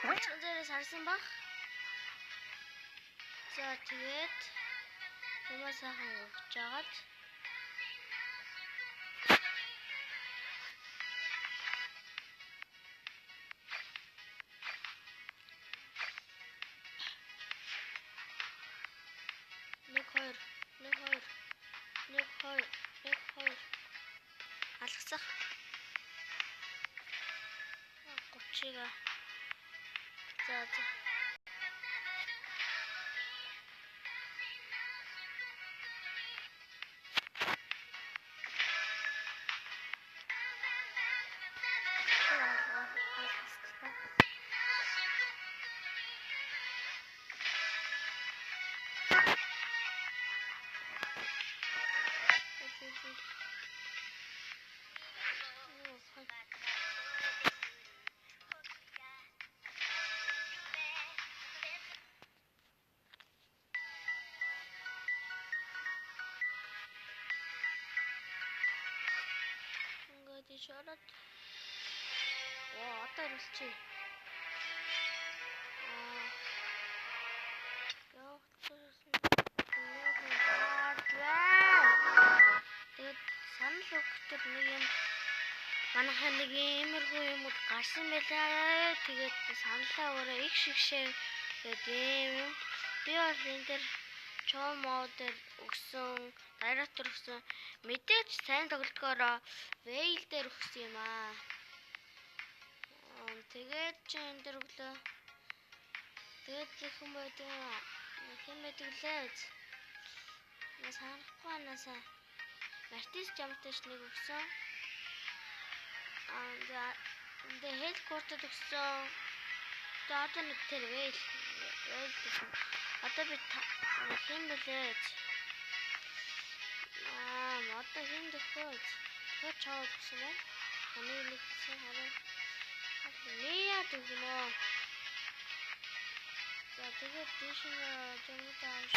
Зээрээс харсан баг. За тэгээд юмаа сайхан өгч жагаад нэг хоёр алгасах 30-га за шорот. Одоо ирэлчээ. Тэгээд санал өгөхтөр нэг юм манайхаа нэг иймэрхүү юмуд гарсан байлаа. Тэгээд саналаа өөрөө их шигшээ гэдэг юм. Би бол энэ дээр чомоо дээр өгсөн, дайректор өгсөн. Мэдээж сайн тоглолтгоороо вейл дээр өгсөн юм аа. Тэгээд чи энэ дээр өглөө. Тэгээд хэн байдаг лээ. Санахгүй насаа. Мартис жамтаж нэг өгсөн. За энэ хелкортод өгсөн. За одоо нэг тэр вейл өгсөн. Одоо би хэн бэлээ. Одоо хэн дөхөөж. Тэгээд чаад өгсөн байна. Нэг гэсэн хараа. Нээ дөгнөө. За тэгээд дэш нь жамтаа авш.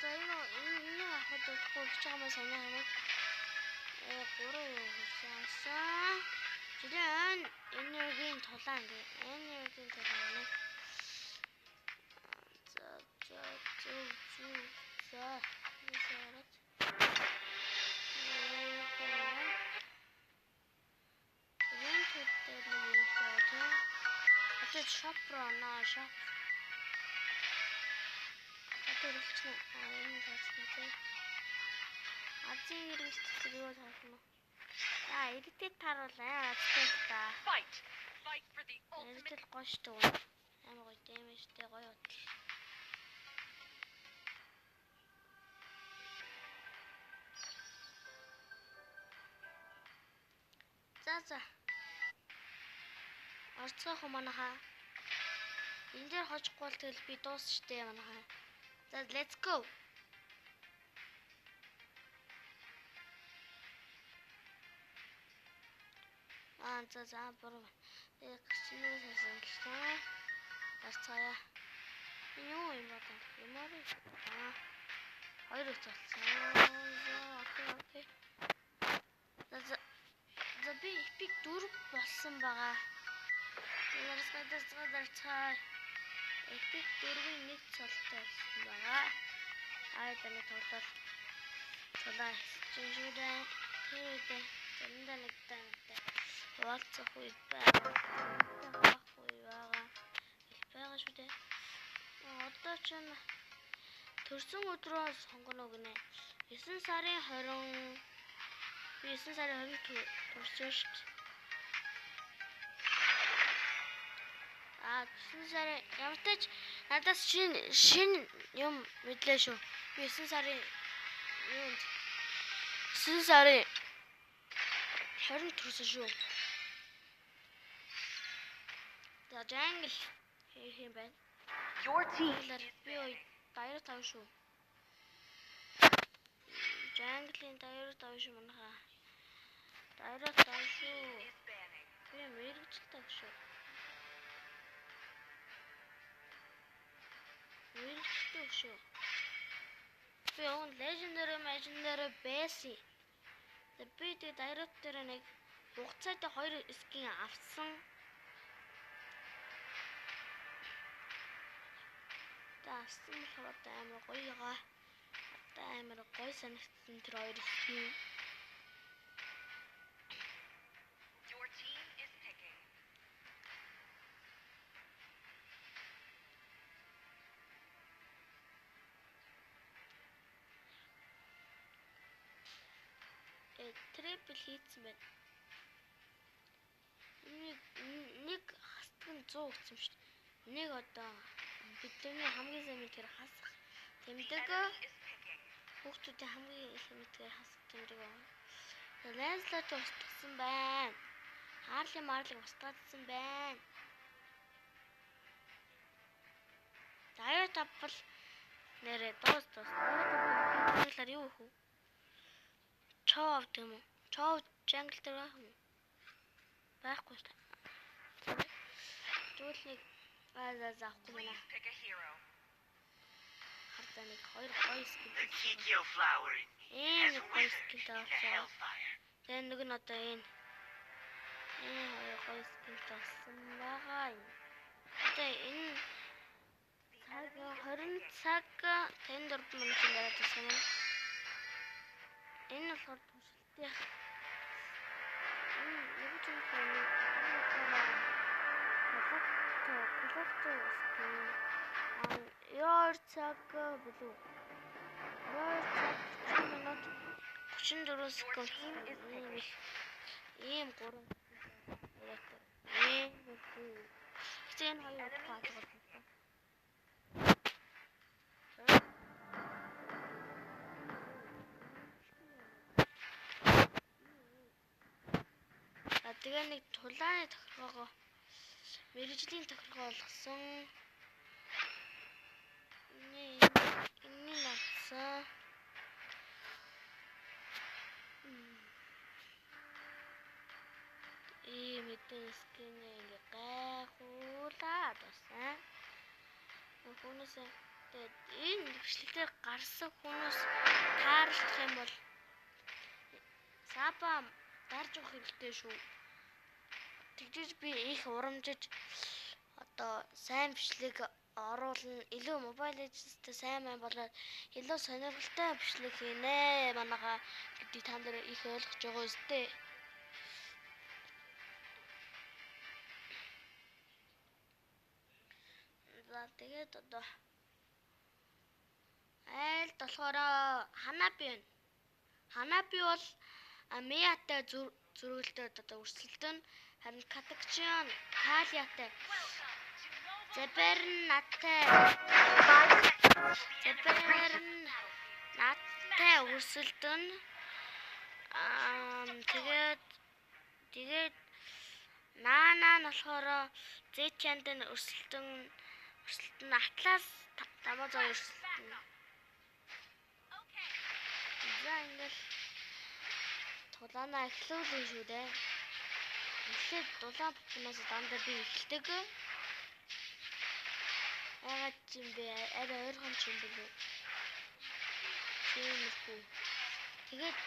За энэ хахад өгч байгаа маа санаа хамаг. 3 хуусаасан. Жилэн энергийн тулаан гэ. Энергийн тулаан. За. Нисарат. Ренттэй нэг юм фото. Одоо шоп руу шоп. Тэрчээ энэ тастай. Азийн хэрэгсэлтэй юу таасан нь? Эдитэд таруулаа. Азтай та. Fight for the ultimate. Эдитэд гоштой. Амар гоё дэмэжтэй гоё бодол. За. Орцгоо хуманахаа. Энэ дээр хожихгүй бол тэгэл би дуусчтэй манахаа. За let's go. За бүр гэрчнээс хэлсэн. Гарцгаая. Юу юм бэ? Ямар хоёр их болсон. Окей. За би эпик 4 болсон байгаа. Яраас гадарцгаа. Эпик 4-ийн нэг цолтой болсон байгаа. Таны тоглол. Цолаа хийжээ. Тэр үедээ заримдаа нэг таатай. Болцох үед байгаа шүү дээ. Одоо ч төрсөн өдрөө сонгоно гинэ. 9 сарын 20 төрсөн шүү дээ. 9 сарын ямартай ч надаас шинэ юм мэдлээ шүү. 9 сарын 20 төрсөн шүү. За жангл хийх юм байна. Your team би баяр тав шүү. Жанглийн дайраад авш манха. Дайраад авш шүү. Би мэрэгчлээ шүү. Мэрэгчлээ шүү. Би он legendary байсан. Би тэгээд дайраад дээр нэг хугацаатай 2 скин авсан. Авсан болохоор амар гоё ягаа. Амар гоё санагдсан тэр 2 скин. Your team is picking. Triple хийсэн байна. Нэг хастаг нь 100 өгсөн шүү дээ. Нэг одоо бидний хамгийн сайн мэдгээр хасах тэмдэг. Хүүхдүүдийн хамгийн их мэдгээр хасах тэмдэг байна. Lancelot устгасан байна. Harley устгасан байна. Дайр тавбал нэрээ дуус. Дайр юу хөө? Чов гэм үү? Чов jungle дээр байх юм. Байхгүй та. Дүүлник заахгүй байна. Хардаа нэг 2 гоё скин. Нэг гоё скин таасан. Тэгээд нэг нь одоо энэ 2 гоё скин таасан байгаа юм. Одоо энэ цаг 20 цаг танд орд мөн яриад байсан юм. Энэ болохоор төсөлтэй. Нэг ч юм Your цаг блүү. Your цаг 30 минут 34 секунд. Ийм 3. Тэгсэн хоёр удаа хаагаад. Тэгээ нэг тулааны тохиргоогоо мэрэгжлийн тохиргоо болгосон. Энэ надсан. Мэдээ скин ингээ гайхуулаад басан. Хүнээс тэгээд энэ бичлэгтээ гарсан хүнээс таарлах юм бол сапа дарж өгөх хэрэгтэй шүү. Тэгжиж би их урамжиж одоо сайн бичлэг оруулна. Илүү Mobile Legends-тэй сайн болоод илүү сонирхолтой бичлэг хийнэ. Манайха гэдэг та нар их ойлгож байгаа үстэй. За тэгээд одоо айлд болохоор Hanabi байна. Hanabi бол Miaтай зөрүүлдээд одоо өрсөлдөн харин Katakchion Kaliaтай Zebernatтай өрсөлдөн тэгээд Nana нь болохоор Zechan-тай өрсөлдөн Atlas Tamazon өрсөлдөн. За ингээл тулаана эхлүүлэн шүү дээ. Эхлээд дулаан бупнаас дандаа би эхэлдэг. Ягаад ч юм бэ? Арай ойрхон ч юм болов. Тиймэрхүү. Тэгээд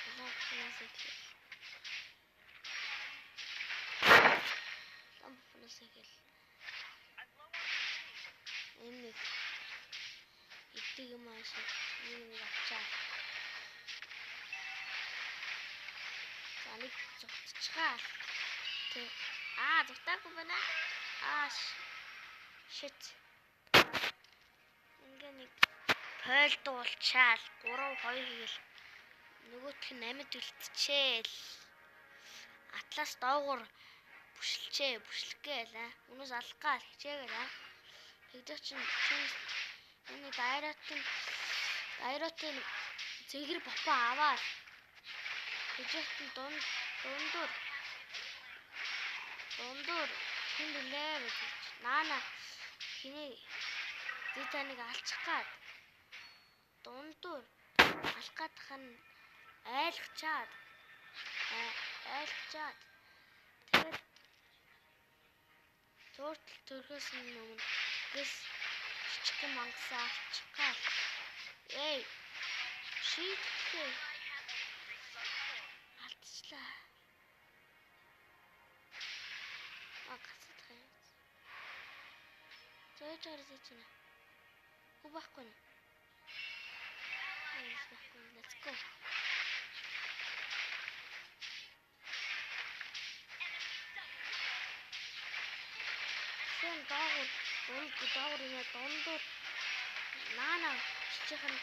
дулаан бупнаас эхэл. Энэ идэг юм аашаа нэг авчаа. За нэг зогтчихгаа. Тэг. Зогтаагүй байна. Shit. Ингээ нэг пойлд уулчаал 3-2 хийгээл нөгөөх нь амьд үлдчихээл. Атлас доогуур бүшлэх гээл аа. Үнээс алах гал хичээгээл аа. Тэгдэг чинь энэ дайратын зэгэр бопоо аваад тэгдэг чинь дундуур хүндэлээ гэж. Наана хиний дитаныг алчих гад. Дундуур алах гадах нь айлгчаад. Тэгээд зууртал төрхөөс өмнө гэс жижигхэн мангасаа авчих гал. Эй. Шийдээ. Алдчихлаа. Гацчих юм. Зөөж чинь. Хүү байхгүй нэ. Let's go. Сэн даагур нэ дундуур наана чичихэн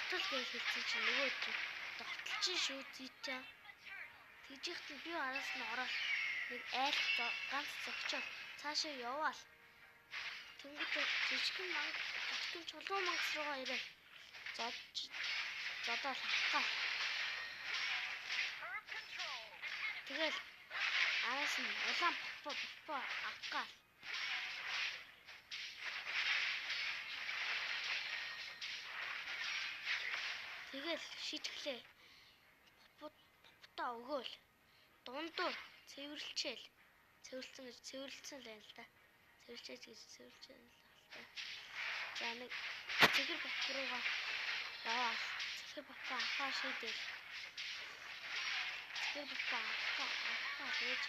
тотал гэж хэлсэн чинь нөгөө чинь довтлчин шүү зийчээ. Тэжихт нь би араас нь ороод нэг айл ганц зогчоо цаашаа яваал. Тэнгүүд жижигхэн чулуун мангас руугаа ирээ. Зодоод хавхаа. Тэгэл араас нь улаан бопо авгаа. Тэгэл шийтгэлээ. Бопотоо өгөөл. Дундуур цэвэрлчээл. Цэвэрлсэн л байна л да. Цэвэрлчээж л байна л да. За нэг цэгэр бопо руугаа яваа. Цэгэр бопо аваа шийдэл. Цэгэр бопо аваа гэж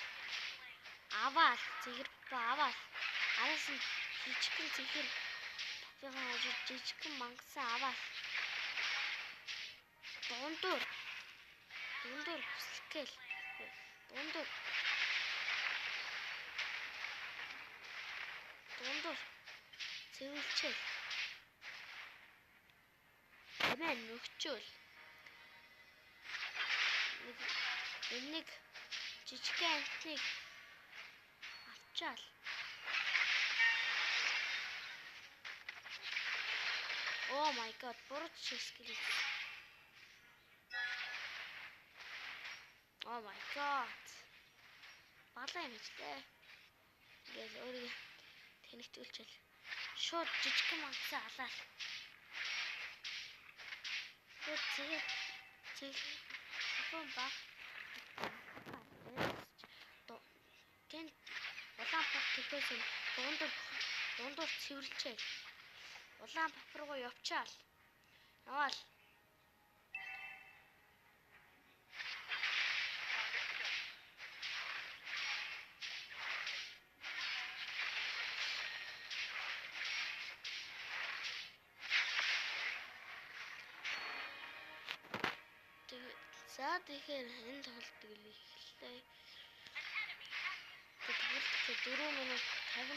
аваад цэгэр бопо аваад араас нь жижигхэн цэгэр бопогийн жижигхэн мангасаа аваад дундуур хүсэлгээл дундуур цэвэрлчээл эмээ нөгчөөл нэг жижигхэн амтныг авчаал oh my god буруу шишгэл oh my god балаа юм дээ ингээл өөрийгөө тэнэгтүүлчихэл шууд жижигхэн мангасаа алаал телефон баг тэн улаан бат төлөөс дундуур цэвэрлчээл улаан бат руу явчаал яваал за тэгэхээр энэ тоглолтыг эхэллээ. Тэгээд 4 минут 5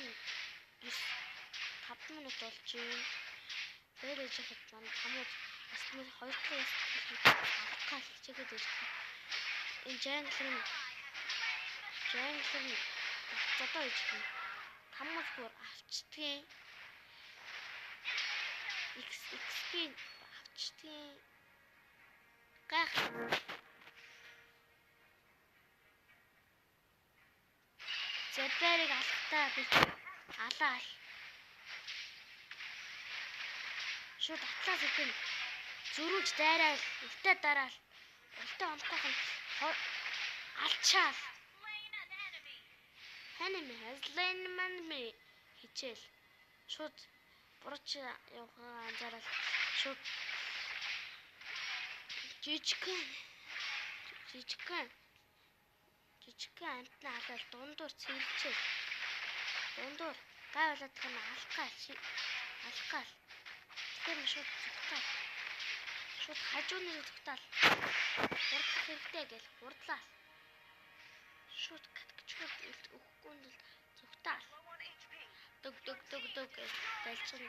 минут болж байна. Тэгээд ээж хад манай хамууд бас нэг 2 дахь авахгаа хичээгээд байж байгаа. Энэ Джанглер нь зодоо ээж хад хамууд бүр авчдгийн XP авчдгийн гайх зэбэрийг алхтаа би алаал шууд атлаас өгөн зөрүүлж дайраал өвтө дараал өвтө онцгойх нь алчаал enemy хичээл шууд бурууч явахаа анзаарал шууд жижигхэн амтнаа алал дундуур цэвэрлчээл дундуур гай болоод тань алхгаал тэгэхээр шууд зүгтаал шууд хажууны зүгтаал хурдлах хэрэгтэй гэж хурдлаа шууд каткчгод өгөхгүй нь зүгтаал дөг гэж дэлчин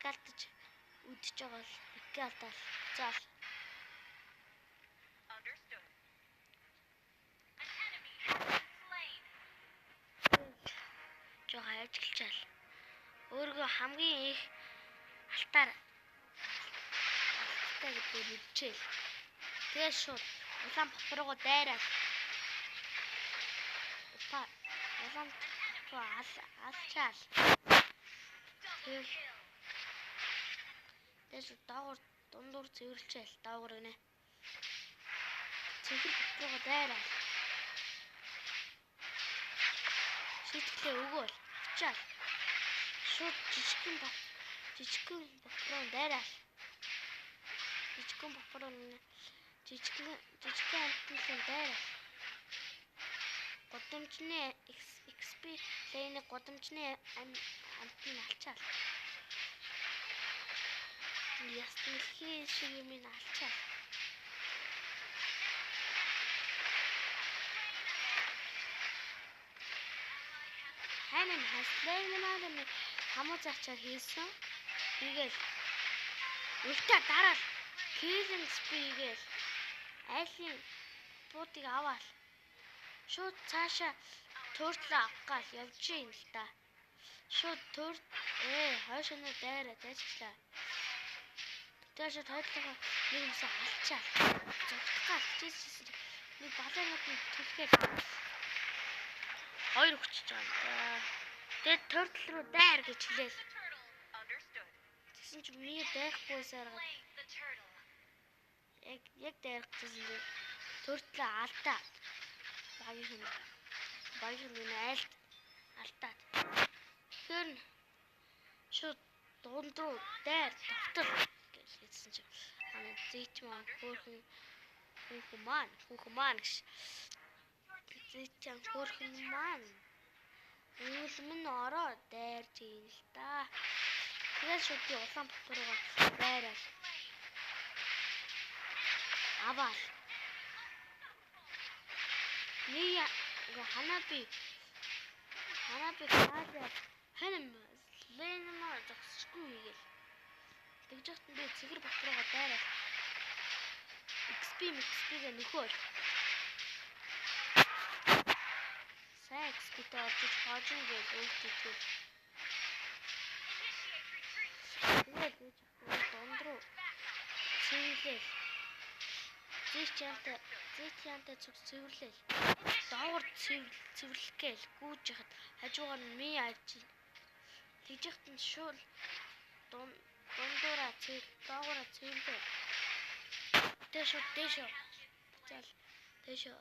галтж үдчихэж байгаа л икалдал заал жоо ажиллачаал өөргөө хамгийн их алтаар гэдэг мэдчихэл тэгээд шууд улаан бопрогоо дайраад улаан руу алчаал. Тэгэл дэш доогор дундуур цэвэрлжээл доогор гинэ. Цэвэр руугаа дайраа. Шийтгэлээ өгөөл. Авчаал. Шууд жижигхэн бохроо дайраа. Жижигхэн бохроо жижигхэн амтлын дайраа. Годамжны XP лейний годамжны амтны алчаал. Ястмэлхий шиг юм алчаал. Ханин хаслайнаа хамуу зачаар хийсэн. Тэгэл үлтээ дараал. Killing spree-гээл айлын буудыг аваал. Шууд цаашаа төртлөө авгаал явж юм л да. Шууд хойшоо дайраа дайчлаа. Тэгээш тойдлого нэг юмсаа алчаа. Зогтгаал чийсэн. Нэг балайнууд нь түлхээ. Хоёр хүчиж байгаа. Тэгээд тортл руу дайр гэж хэлээл. Тэгсэн чинь миний дайрахгүйсээр яг дайрах гэсэн төртлөө алдаа. Багийн айлт алдаад. Тэгэхээр шууд дунд руу дайр давтал гэж хэлсэн чинь зээч маань хүүхэн маань гэж зээч хүүхэн маань үлэм нь ороо дайрж ийн л та. Тэгээд шууд би улаан бохруугаа дайраад аваал. Нэг ханаби хаадаг ханам лэнмаа зогсчихгүй хийгээл. Тэгж яхад би цэгэр бохруугаа дайраад XP-гээ нөхөөл. Сайн XP-тэй орж хожин гэж үлдээчихвэл. Тэгээд би дунд руу цэвэрлээл. Зээчянтай зүг цэвэрлээл. Доогор цэвэрлэх гээл гүйж яхад хажуугаар нь ми авч. Тэгж яхад нь шууд дундуура доогоороо цэвэрлээл. Дэшөө. Зал дэшөө.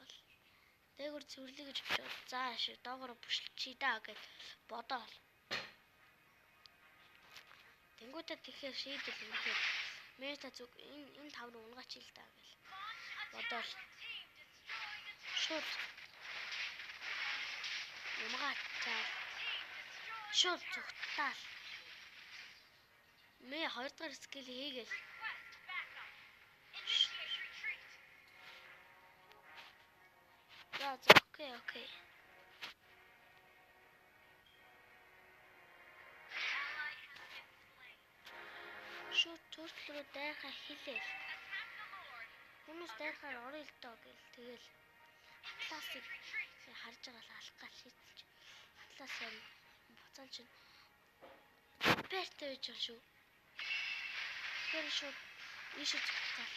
Дээгүр цэвэрлэе гэж бишээ. Зааш доогоороо бүшилчий даа гэж бодоол. Тэнгүүтээ тэгэхээр шийдэл үнэхээр мета зүг энэ тав руу унгаач ил даа гэж бодоол. Шууд умгаачаал. Шууд зүгтаал. Мэ 2 дахь скил хийгээл. За окей. Шууд төртл рүү дайхаа хилээл. Хүмүүс дайхаар орё л доо гэл тэгэл атласыг харж байгаа л алах гал шийдэж. Атласаа буцаан чинь пертэй байж байгаа шүү. Тэгэхээр шууд ийшээ зүгтээ.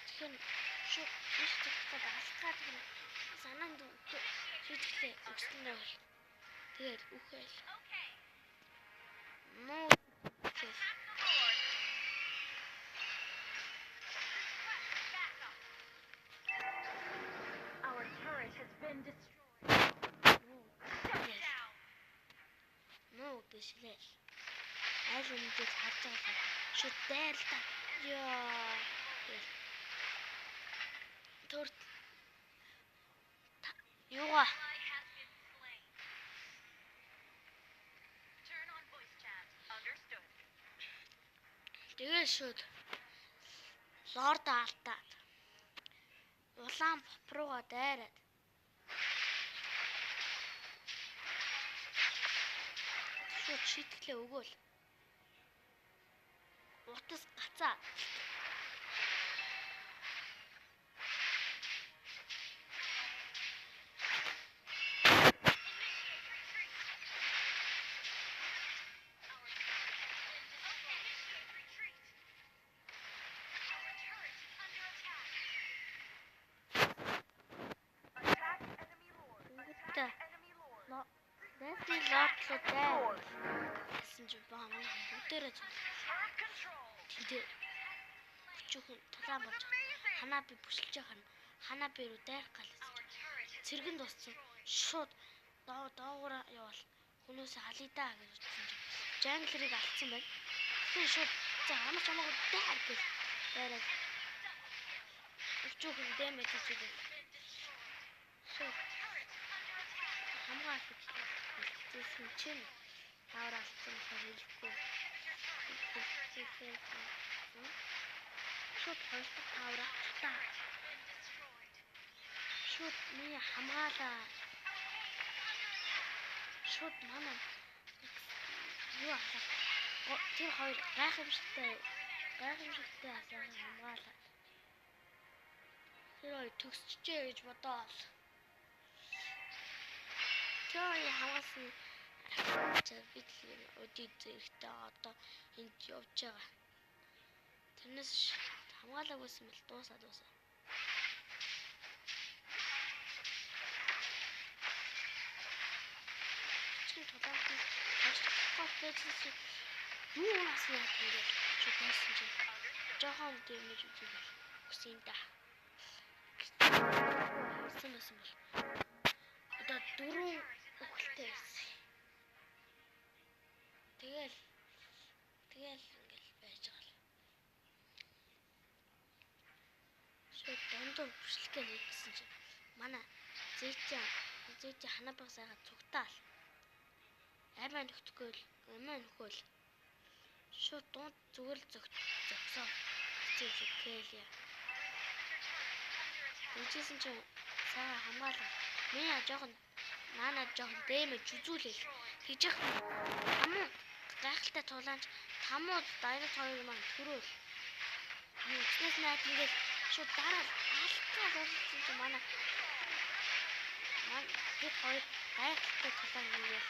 Тэгэхээр шууд ийшээ зүгтээ алхаад санаанд шийдэлээ өгснөө. Тэгээд үхэл. Ноо Our turret has been destroyed. Ноо гэшлээ. Айл үнэтэй харж байгаа. Шууд дайрлаа. Яа. Төрт. Юугаа. Turn on voice chat. Understood. Тэгээ шууд лорд алдаад. Улаан бохруугаа дайраад. Шууд шийтгэлээ өгөөл. Утас гацаа. Найзны лотлуудаа гэсэн чи баа манай бүгдээрээ цуглаа. Turret control. Тэндээ бүчүүхэн тулаан болж ханаа би бүшилж байгаа нь ханаа би рүү дайрах гал Our turret has цэргэн дууссан. Шууд доогуура явал хүнөөс халъя даа гэж утсан чи Жанглерыг алдсан байна. Тэгээ шууд за амарч амаагүй дайр гэж дайраад бүчүүхэн дэмэж үзүүлээ. Шууд хамгаалах гэсэн чинь тавар алдсан болохоо хэлэхгүй. Шууд хоёр дахь тавар таа. Шууд миний хамгаалаа. Шууд манай юу ахлаа. Тэр хоёр гайхамшигтай асаа хамгаалаа. Тэр хоёр төгсчихээ гэж бодоол. Тэр хамгаалсан бид өдий зэрэгтэй одоо энд явж байгаа. Тэрнээс хамгаалаагүйсэн бэл дуусаа. Чин тулаан хавчтай юу асуу гэдэг чи байсан чи жоохон дэмэж үзвэл үсэн да. Харсан байсан бол одоо 4 өгөлтэй байсан. Тэгэл ингээл байж байгаа л. Шууд дондор бүшлэгээ хийсэн чи манай зээч ханаа багсаага цугтаал. Аймаа нөхөл шууд дунд зүгээр л зогсоо. Зэвлээ. Үжсэн чи саа хамгаалаа. Миний наана жоохон дэмэж үзүүлээл. Тэгжих хамуу гайхалтай тулаанч хамуу дайрах хоёр маань төрөөл. Үснээс найд ингээд шууд дараа алдгаа болсон чи манай бид хоёр гайхалтай тулаан ингээд.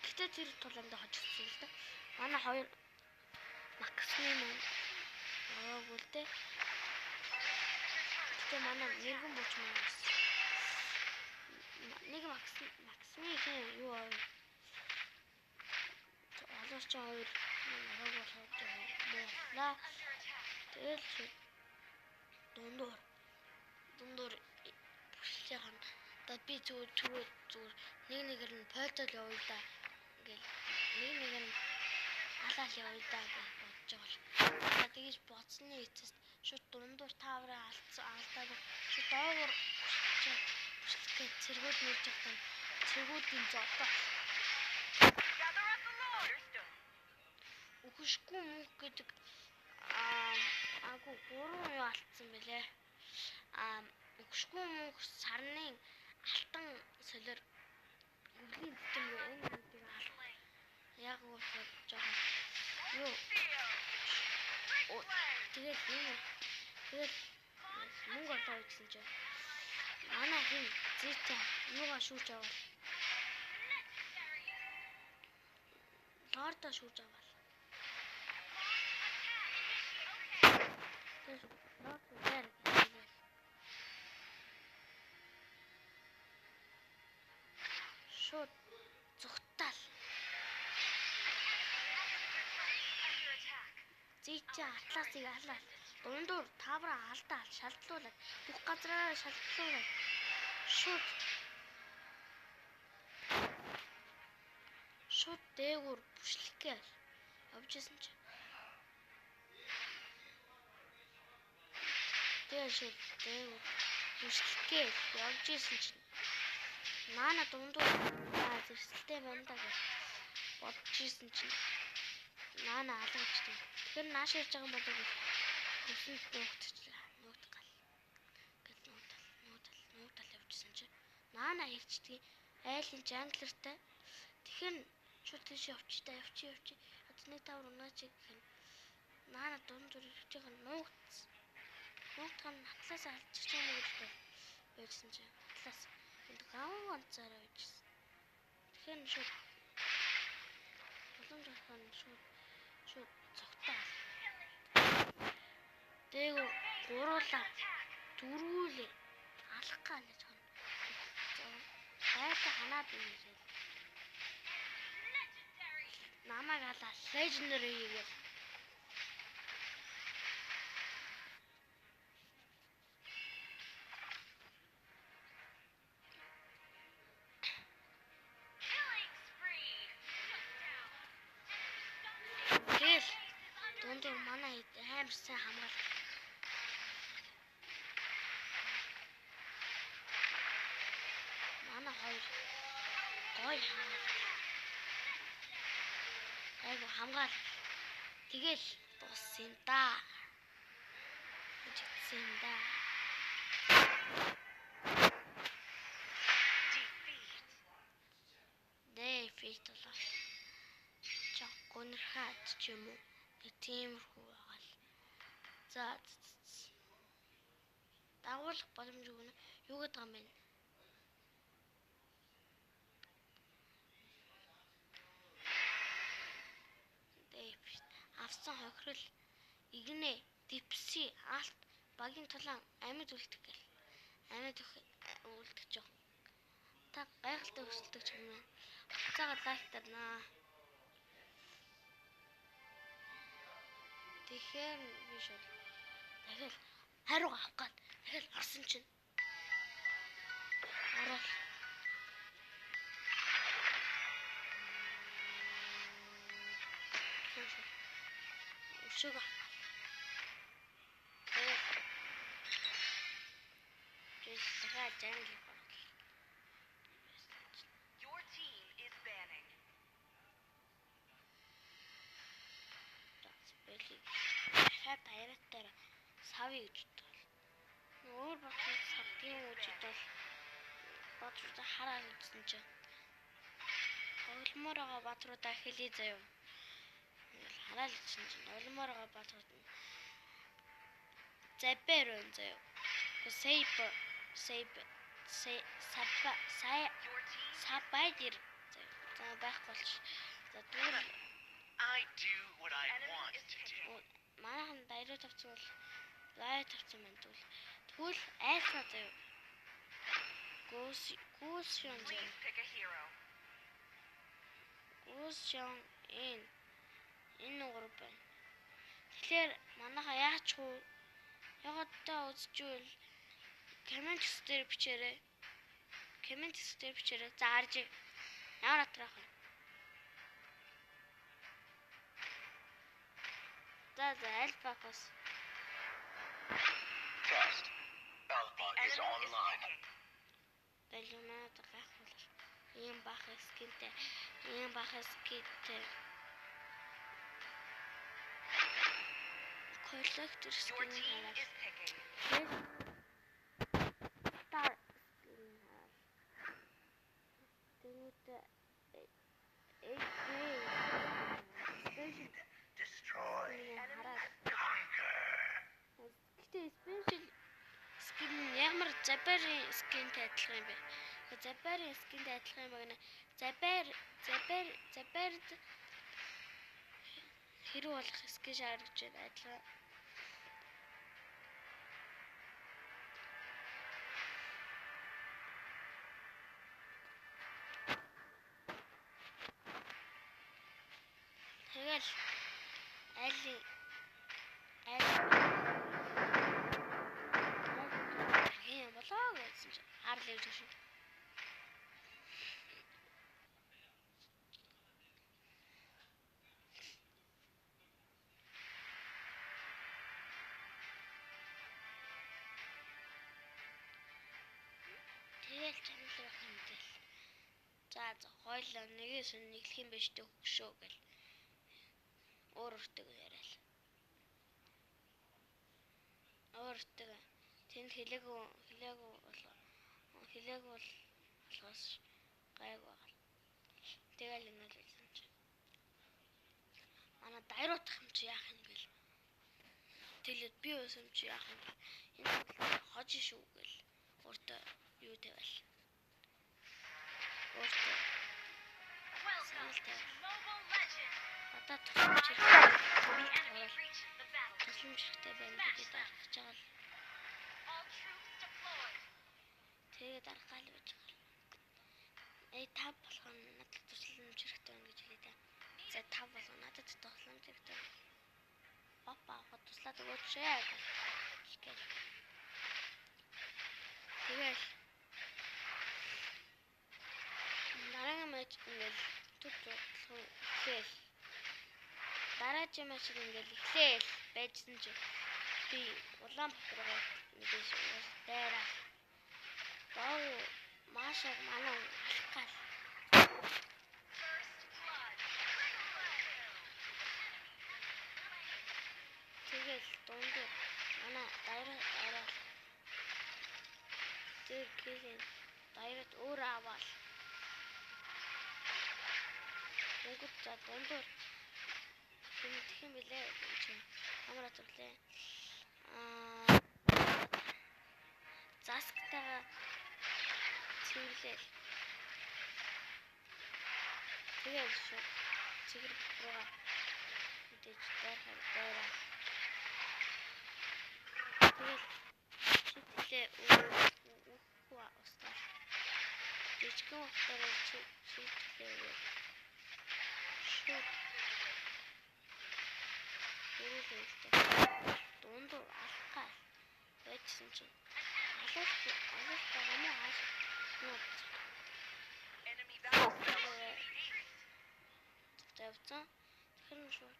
Гэтэ тэр тулаанд хожигдсон л да. Манай хоёр максны маань агуултэй. Гэтэ манай нэгэн бууч маань нэг максны хин юу олоорч хоёр агуулж байгаа. Тэгэл дундуур бүшилж байгаа нь одоо би зүгээр нэгээр нь портал явъя да. Ингээл нэг нь алаал явъя да гэж бодож байгаа л. Тэгэж бодсны эцэст шууд дундуур таавраа алдаад шууд доогуур бүшилгээ цэргүүд нэрж байгаа нь цэргүүдийн зодоо. Gather up the load. Үхшгүй мөнх гэдэг агуу 3 юу алдсан бэлээ. Үхшгүй мөнх сарны алтан солиор өвлийн дэм энэ гэдэг алах. Яг уусаад жоо. Юу. Тэгээд мөнгө олоо гэсэн чинь манай хин зээтэй юугаа шүүж авал. Лордо шүүж авал. Лордо дээр шууд зүгтаал. Зээчээ атласыг алаад дундуур тавраа алдаал шалтлуулаад бүх газраа шалтлуулаад шууд дээгүүр бүшлэхгээл явжсэн чи. Тэгээ шууд дээгүүр бүшлэхгээл явжсэн чи. Наана дундуур зэрсэлтэй байна да гэж бодож исэн чи. Наана алгачдаг. Тэгэхээр нааш ирж байгаа юм болоо гэж хүсэнд нуугдчихлаа. Нуугдгал явжсэн чи. Наана ирчдэг айлын жанглертай. Тэгэхээр шууд тийш явчих. Одоо нэг тавар унаач гэх юм. Наана дундуур ирж байгаа нуугдсан. Нуугдгал атлаас алчих юм гэж байжсэн чи. Атлаас энд гав ганцаараа байжсэн. Тэгэхээр шууд боломжтой шууд цогтаал. Дээгүүр гуруулаа дөрвүүлээ алах гал гэж байна. хайртай ханаад ирээ. Намайг халаа legendary хийгээл. Тэгэл дундуур манай хэд амар сайн хамгаал. Манай хоёр гоё хамгаал. Айгу хамгаал. Тэгэл дууссан да. Үжигдсэн да. Defeat болоо. Чаг гонрхаад ч юм уу. Тиймэрхүү байгаа л. За дагуулах боломжгүй нэ. Юу гэдэг юм бэ? Defeat. Авсан хохирол игнэ. Дипси алт багийн тулаан амьд үлдэх гэл. Амьд үлдэх жоо. Та гайхалтай өсөлтөж юм байна. Цаагаар лайк дарнаа. Тэгэхээр биш үү. Дахиад хариу авах гад. Дахиад харсан чинь. Орол. Өшөг авах. Дахиад жангли орол. Your team is banning. Дахиад баяраар савь гэж бодвол. Өөр батлах савдгийн үжид бол Баатруудаа хараад үзсэн чинь. Тогломоор байгаа Баатруудаа хэлий заяа. Хараад үзсэн чинь тогломоор байгаа Баатрууд нь Забэр өн заяа. Сабайдэр за байхгүй болч. За дүүр I do what I want to do. Манайхан дайруу тавцсан бол лай тавцсан байна тэгвэл. Тэгвэл айлхаа заяа. Гүүс юм заяа. Please pick a hero. Гүүс юм энэ гурав байна. Тэгэхээр манайхаа яач хуу ягаад та үзчихвэл коммент дээр бичээрэй. Коммент дээр бичээрэй. За харж ямар атраах вэ? За альфакос. Test. Alpha is online. Далимаад гайхвал ийм бах скинтэй. Коллектор Your скин team хараад. is picking. Star скин хараад. Тэгвэл Destroy. хараад. Conquer. Гэтэ special скин ямар Забарын скинтэй адилхан юм бэ? Забарын скинтэй адилхан юм байна. Забард хэрэг болох скин шаарч байна адилхан. Тэгэл юм болоо гэсэн чинь харлаа гэж шүү. Тэгэл чанарах юм тэл. За хойлоо нэгээс нэглэх юм биш дээ хөшөө гэл. Өөртөө яриа. Өөртөө тэнд хэлээгүй болохоос гайг байгаа. Тэгэл энэ л хэлсэн чи. Манай дайруутах юм чи яах юм гээл. Тэлээд би уусан чи яах юм. Энэ хож шүү гэл. Өөртөө юу тавиал. Өөртөө Welcome to Mobile Legends. одоо тусламжтай The enemy reaches the battle. байна гэж дарахж байгаа л. All troops deployed. Тэгээд дарахгаал байж байгаа. 5 болгоо надад тусламж хэрэгтэй байна гэж хэлээ дээ. За 5 болгоо надад тусламж хэрэгтэй. Папа аваад туслаад өгөөч ээ. Тэгэл дараагийн матч ингээл төгсөөл эхлээл. Дараагийн матч ингээл эхлээл байжсан чи би Улаанбаатаргаа мэдээж дайраа. Доо Машаг манай алах гал. Тэгэл дундуу манай дайраа тэр гэлэн дайраад өөр аваад Өнгөт за дундуур тэмдэх юм билээ чи хамраа зүглээ. Засктайгаа цэвэрлээл. Тэгээд шууд цэгэр руугаа мэдээж дайраа. Тэгээд чиглээ үхва устгал. Жижигхэн утгаараа чиглээ үгүй. Шууд үргэлжлээ. Дундуур алхаа байжсан чинь алах юм ааш. Enemy battle. Тавцсан. Тэгэхээр шууд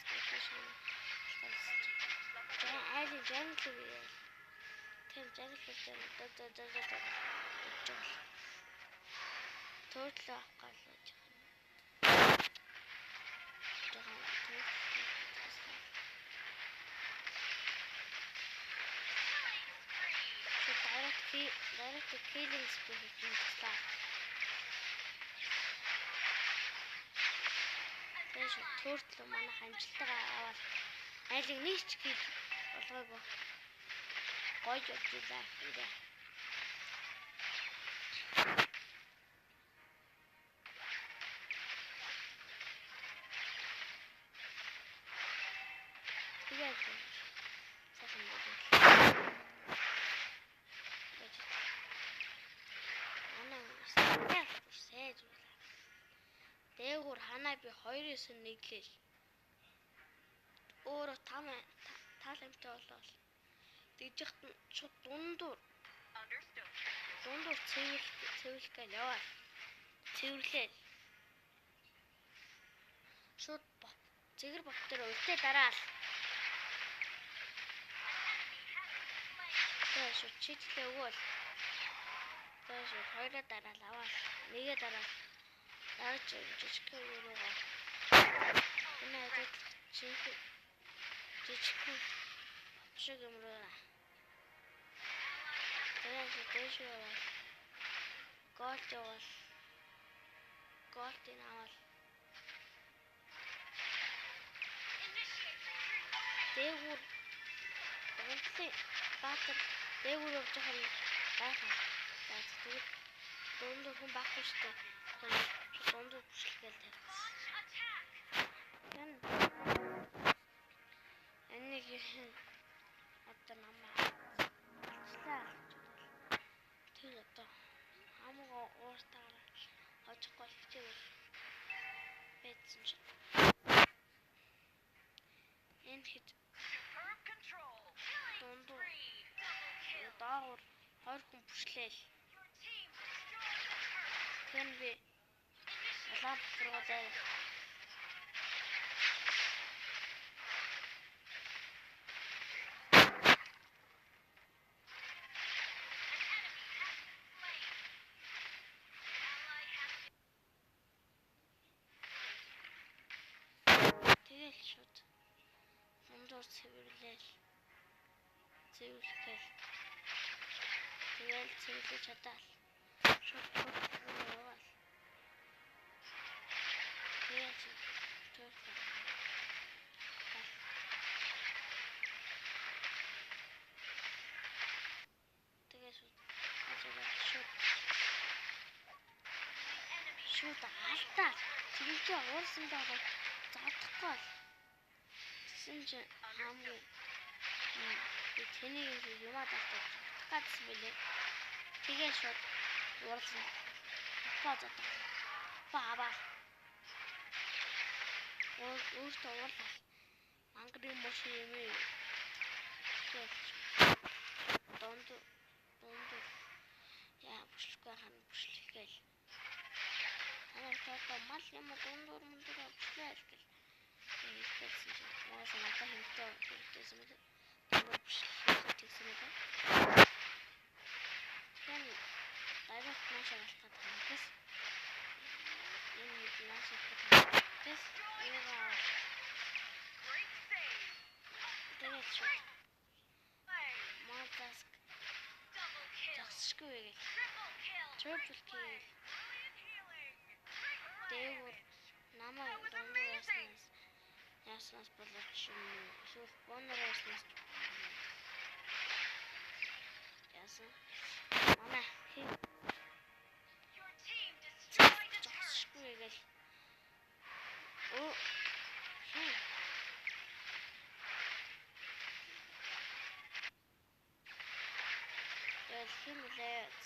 скейшн талсан. Айлын жангл үе. Тэр жангл дээр тоотлоо авах гал. Direct killing spree хийлээ. Тэш төртлөө манай хамжилтайгаа аваад айлыг нийч хий болгоогүй. Гойж явж илаа. Тэгээд сайхан байдаг. Дээгүүр ханаа би 2-9 нэглээл. Өөрөө таалантай болол. Дижигт шууд дундуур цэвэрлэх гал яваа. Цэвэрлээл. Шууд цэгэр бот дээр үлдээ дараал. Тэгээд шууд чиглээ өгөөл. Тэгээд шууд хоёроо дараал аваа. Нэгээ дараал. Дараач жижигхэн руугаа. Энэ ажил жижигхэн шиг юм руу. Тэгээд дэшээ голд явал. Голдын авал. Дээгүүр онцлог баатар дээгүүр явж байгаа юм гайхаа. Тэгээд дундуур хүн байхгүй шүү дээ. Дундуур бүшлгээл тавьсан. Энийг одоо намаа алчлаа. Тэр одоо хамгаа ууртаараа хожихгүй хичээл байцсан ч. Энэ хэд дундуур даагуур 20 хүн бүшлээл. Тэн би Улаанбаатар руу дайр. Тэгэл шууд дундуур цэвэрлээл. Тэгэл цэвэрлэж чадаал. Шууд яваал. Тэгээд шууд алдаа. Тэгэлээ уурсан байгаа заадахгүй. Тэсэн чинь хамгийн би тэнийг юмаа татдаг гадсан билээ. Тэгээд шууд уурсан. Базад. Баба. Өөртөө уурлал. Мангарын машин юм ээ. Донд. Яа, бүшлэхгүй хань бүшлэхгээл. Анаа тоо мал юм дундуур бүшлээл гэл. Хэлсэн чинь уусаа надад хэмтээсэн мэт. Дундуур бүшлээх гэсэн мэт. Хэн дайрект машин алхаад хангас. Энэ машин алхаад хангас. Яа. Great save. Тэгээд шууд. Монтаск Double kill. зогсчихгүй гээл. Triple kill. Triple kill. Brilliant healing. Great Дээгүүр damage. намайг дундуур яаснаас болооч юм уу? Эсвэл бонор яаснаас яасан? Манай Your team destroyed the turret. зогсчихгүй гээл. Оо. Хин. Химлээд.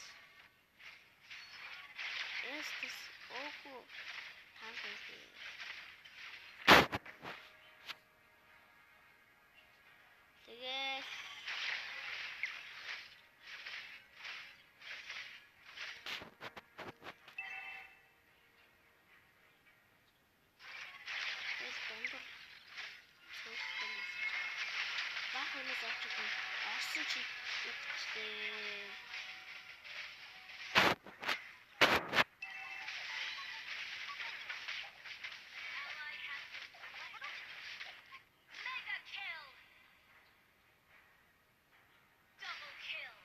Эстис оку хангалттай. Тэгээд дондор цогцолж бах юмс авчих юм. Орсон чи үтчээ. Mega kill. Double kill.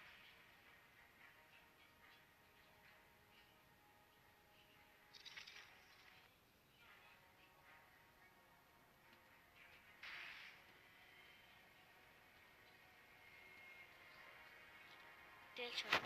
Тэл шууд.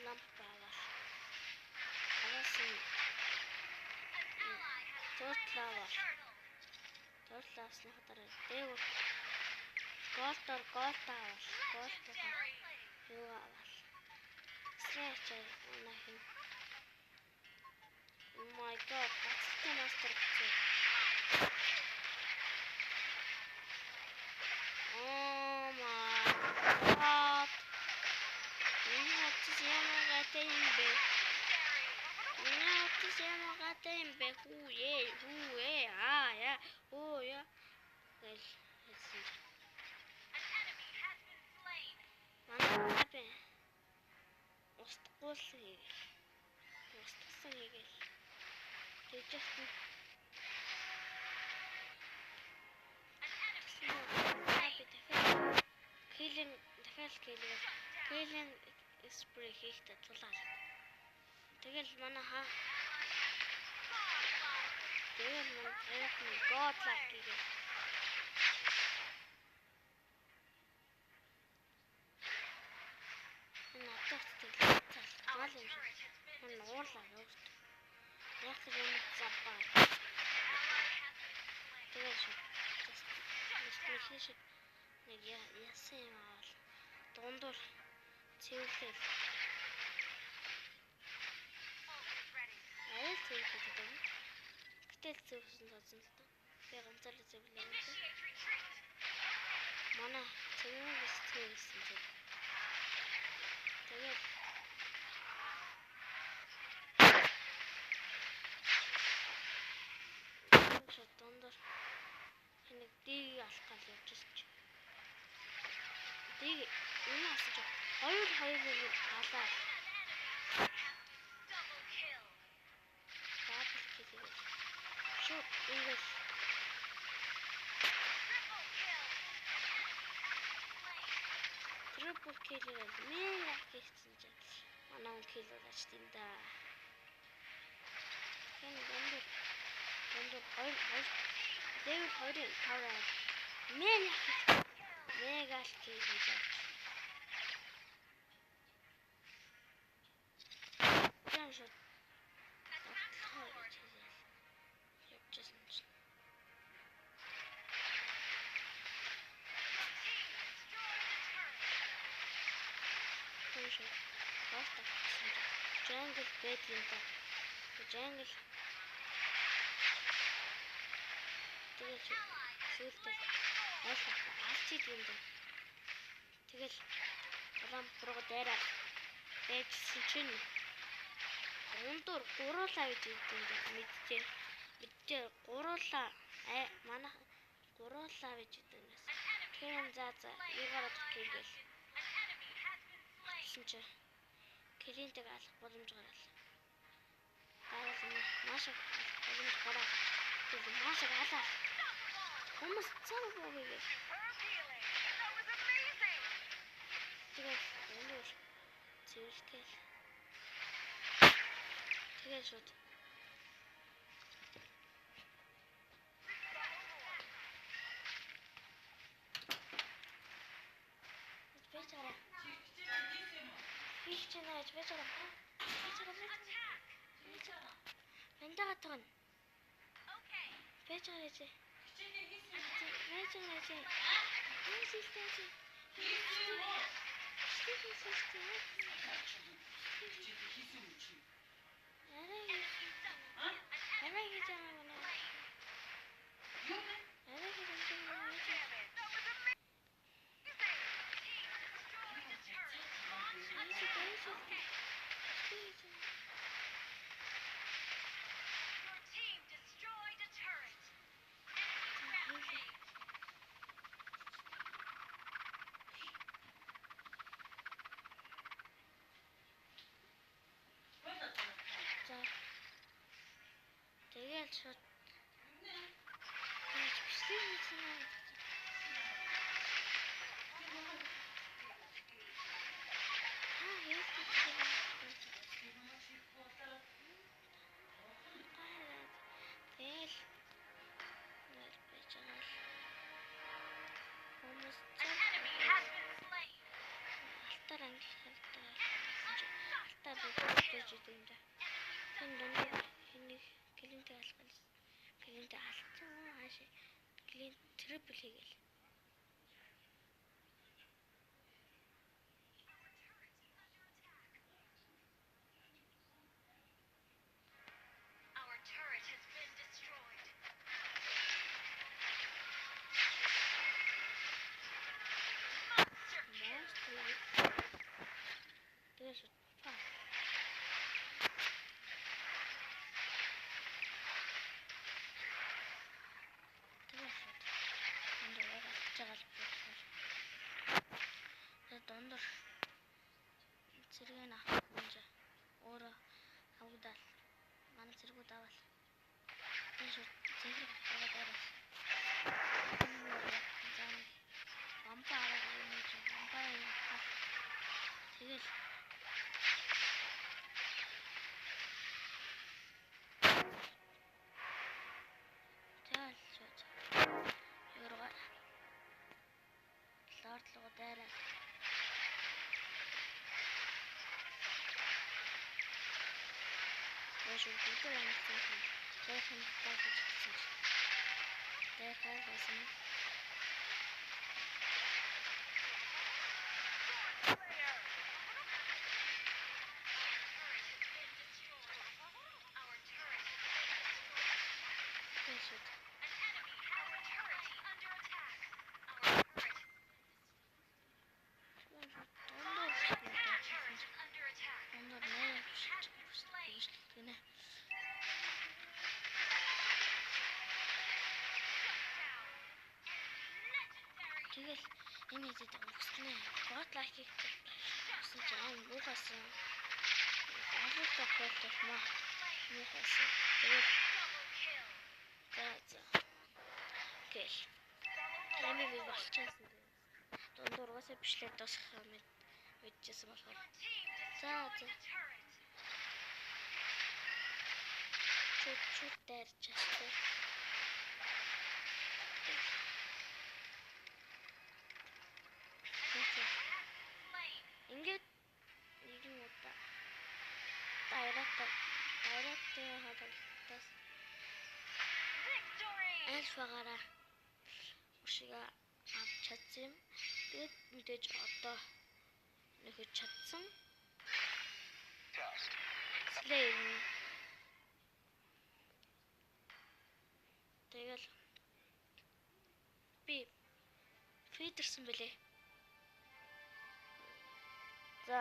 Ламп байгаа. Авасан An ally has Turtle. turtle. Туртлаасны хадараа дээгүүр голтор авал. Legendary. Юу авал. Стрэч унахын. Oh my god, that's the master key. Oh my god. Энэ утас ямар гадтай юм бэ? Энэ утас ямар гадтай юм бэ? Хүү ээ. Яа. Оо яа. Гэл хэлсэн. An enemy has been slain. Манай бе. Устгуулсан хийгээл. Устгасан хийгээл. Тэжэхтэн. An enemy Killing spray хийхдээ тулаал. Тэгэл манай тэгэл манай годлак хийгээл. Энэ атагт тэгэл Our цаал юм шиг. turret has been Энэ destroyed. уурлаа өөрт. Яг л юм зампаа. Ally has been slain. Тэгэл шүү. Нэстэлээ шиг нэг яасан юм аа. Дундуур цэвэрлэл. Almost ready. Арай цэвэрлэл гэдэг юм. Гэтэл цэвэрсэн тооцсон л та. Тэгээ ганцаараа цэвэрлээ. Initiate retreat. Манай цэвэрлсэн зүг. Тэгээд шат дундуур нэг дэг алах гал явж ирсэн чи. Дэг энэ асан чи 2-2 халаа. Double kill. Баабл хийлээ. Шууд ингэж Triple kill. triple kill Slain. гэл мэн хийсэн чи. Манай kill болооч тийм да. Энэ дундуур 2 хоёрын тавраа мегал кей гэж авч. Яа шот. Явчихсан чинь. Төвшөө. Просто jungle bed юм да. Jungle. Тэгээд сүлдээ алчид юм да. Тэгэл улаан буруу дайраа байжсэн чинь гундуур гуруулаа гэж хэлдэг юм да. Мэдээ гуруулаа манайх гуруулаа гэж хэлдэг юм. Тэгэхээр за юугаар төгөөл. Чи Киринтэйг алах боломж гаргал. Маш их боломж гараа. Маш их алаа. Хүмүүс цаа боогийг. Тэгээд өндөр зэрэгтэл. Тэгээд шууд. Бэчара. Их чанаач бэчара. Бэчара. Бэнтага тон. Okay. Бэчара чи. Бэчара чи. Систем. Your team destroyed a turret. Enemy rampage. За. Тэгэл шууд. Яаж бичлэг хийсэн юм. An enemy has been slain. Трипл хийгээл. Our turret has been destroyed. Monster kill. There's a fire. Дондор зэрэг нах үнж өөрөө авдал манай зэрэгүүд авал энэ шууд зэрэг аваад арай зам бампаа аваад юм чи бампаа юм тэгэл шууд юурга лордлого дайраа Шууд бүгд амтсан юм. Зайхан таач гэсэн чинь. Дахиад басан. Our turret has been destroyed. Тэшүүд. An enemy has a turret under attack. Our turret is under attack. Дондор нэр Has been slain. гинэ. Legendary. Тэгэл энэ хэдийд өнгөснө. Бот лайк хийхдээ гэсэн чинь муухасан. Алуутай болтол муухасан. Тэгэл Double kill. за. Гэл. Тэмээ би болчихсон. Дондор уусаа бичлээ дуусгах юм мэдчихсэн болохоор. Your team За destroyed a turret. чүт дайрч частай. альфагаараа уршига авч чадсан юм. Тэгээд мэдээж одоо нөхөж чадсан. Test. Слэйн. Тэгэл би фидерсэн бэлээ. За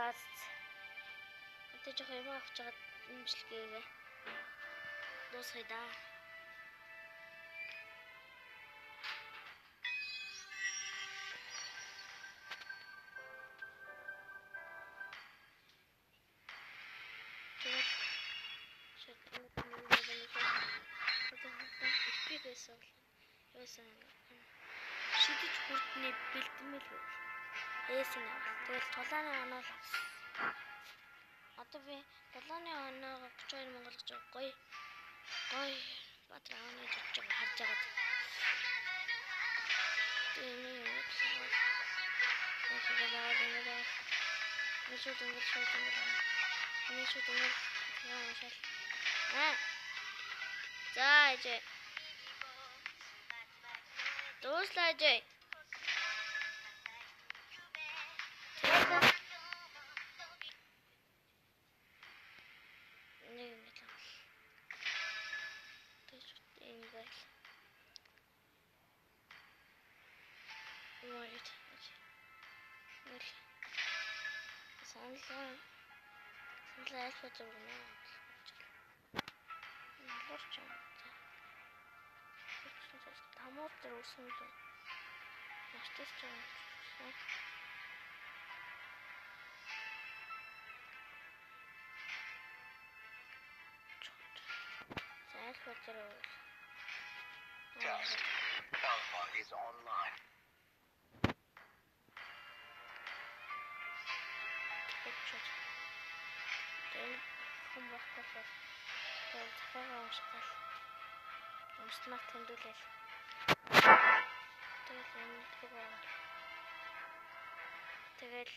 одоо жоо юм авч чагаад имжлэгээ дуусгая да. Шидэж хүртний бэлдмэл байв. Ээсийн авал. Тэгэл тулааны оноо л авсан. Одоо би тулааны оноогоо 32 монгол гэж гоё Баатар ааны жижиг харж байгаа. Тэний юм. За ижээ. Дууслаа ижээ. Санал альфа зургана. Нолорч юм. Тамууд дээр үсэн л. Ястас ч юм. За альфа зургана. Test. Alpha is online. Хүн байхгүй бол захиагаа уушгаал. Умснаа тэмдэглээл. Тэгэл энэ байгаа. Тэгэл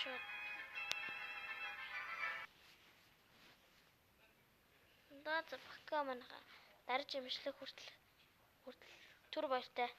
шууд даа бака манайха дарж имшлэх хүртэл түр баяртай.